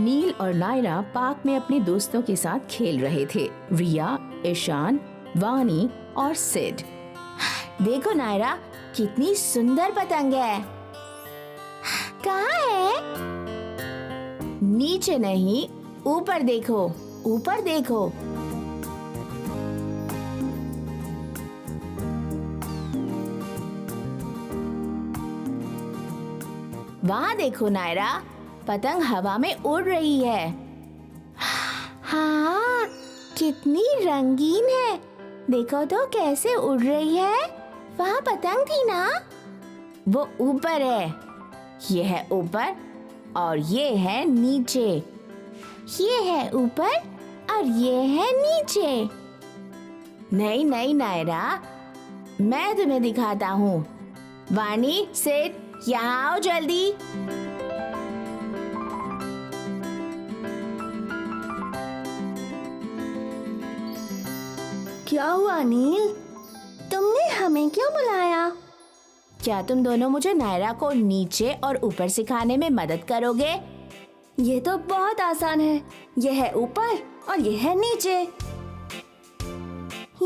नील और नायरा पार्क में अपने दोस्तों के साथ खेल रहे थे। रिया, ईशान, वानी और सिड। देखो नायरा, कितनी सुंदर पतंग है। कहाँ है? नीचे नहीं, ऊपर देखो, ऊपर देखो। वहाँ देखो नायरा, पतंग हवा में उड़ रही है। हाँ, कितनी रंगीन है। देखो तो कैसे उड़ रही है। वहाँ पतंग थी ना? वो ऊपर है। ये है ऊपर और ये है नीचे। ये है ऊपर और ये है नीचे। नहीं नहीं नायरा, मैं तुम्हें दिखाता हूँ। वानी, सिड, यहाँ आओ जल्दी। क्या हुआ नील? तुमने हमें क्यों बुलाया? क्या तुम दोनों मुझे नायरा को नीचे और ऊपर सिखाने में मदद करोगे? ये तो बहुत आसान है। ये है ऊपर और ये है नीचे।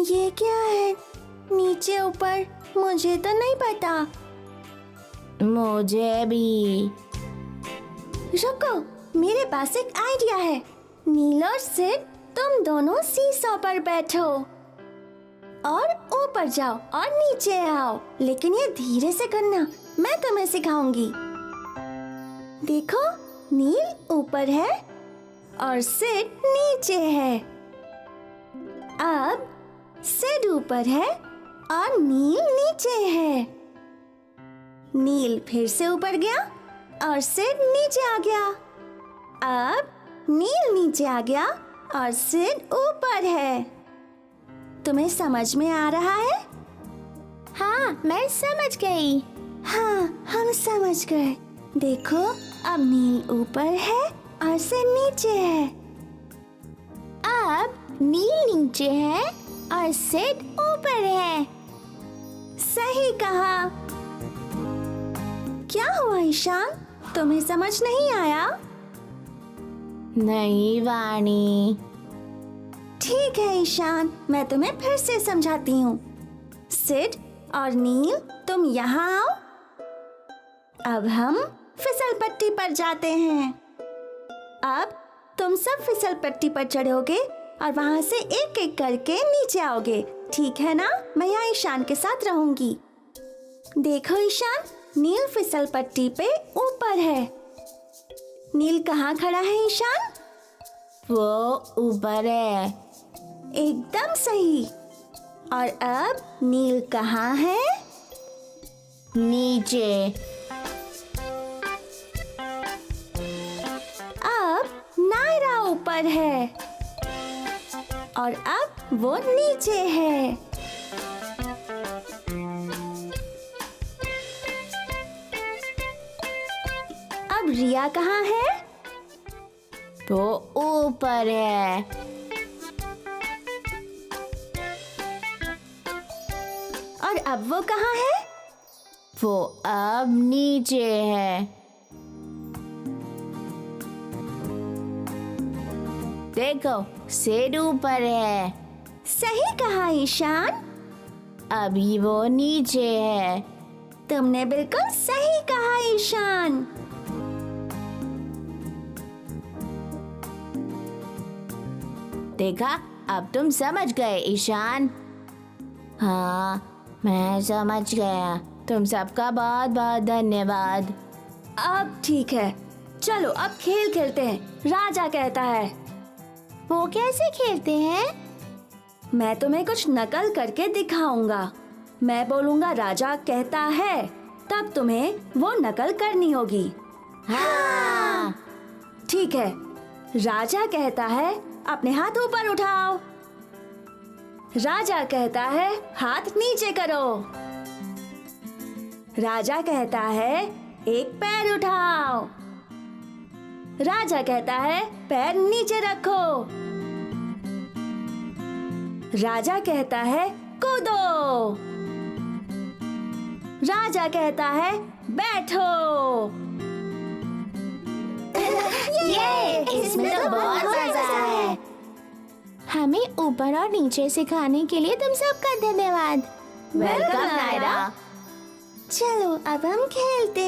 ये क्या है? नीचे ऊपर मुझे तो नहीं पता। मुझे भी। रुको, मेरे पास एक आइडिया है। नील और सिड, तुम दोनों सीसॉ पर बैठो और ऊपर जाओ और नीचे आओ। लेकिन ये धीरे से करना, मैं तुम्हें सिखाऊंगी। देखो, नील ऊपर है और सिड नीचे है। अब सिड ऊपर है और नील नीचे है। नील फिर से ऊपर गया और सिड नीचे आ गया। अब नील नीचे आ गया और सिड ऊपर है। तुम्हें समझ में आ रहा है? हाँ, मैं समझ गई। हाँ, हम समझ गए। देखो, अब नील ऊपर है और सिड नीचे है। अब नील नीचे है और सिड ऊपर है। सही कहा। क्या हुआ ईशान? तुम्हें समझ नहीं आया? नहीं वानी। ठीक है ईशान, मैं तुम्हें फिर से समझाती हूँ। सिड और नील, तुम यहाँ आओ। अब हम फिसल पट्टी पर जाते हैं। अब तुम सब फिसल पट्टी पर चढ़ोगे और वहाँ से एक एक करके नीचे आओगे। ठीक है ना? मैं यहाँ ईशान के साथ रहूंगी। देखो ईशान, नील फिसल पट्टी पे ऊपर है। नील कहाँ खड़ा है ईशान? वो ऊपर है। एकदम सही। और अब नील कहाँ है? नीचे। अब नायरा ऊपर है और अब वो नीचे है। अब रिया कहाँ है? वो ऊपर है। और अब वो कहाँ है? वो अब नीचे है। देखो, सिड ऊपर है। सही कहा ईशान। अभी वो नीचे है। तुमने बिल्कुल सही कहा ईशान। देखा, अब तुम समझ गए ईशान। हाँ, मैं समझ गया। तुम सबका बहुत बहुत धन्यवाद। अब ठीक है, चलो अब खेल खेलते हैं। राजा कहता है। वो कैसे खेलते हैं? मैं तुम्हें कुछ नकल करके दिखाऊंगा। मैं बोलूंगा राजा कहता है, तब तुम्हें वो नकल करनी होगी। हाँ। ठीक है। राजा कहता है, अपने हाथ ऊपर उठाओ। राजा कहता है, हाथ नीचे करो। राजा कहता है, एक पैर उठाओ। राजा कहता है, पैर नीचे रखो। राजा कहता है, कूदो। राजा कहता है, बैठो। ये बहुत मजा है। हमें ऊपर और नीचे सिखाने के लिए तुम सबका धन्यवाद। वेलकम, नायरा। चलो अब हम खेलते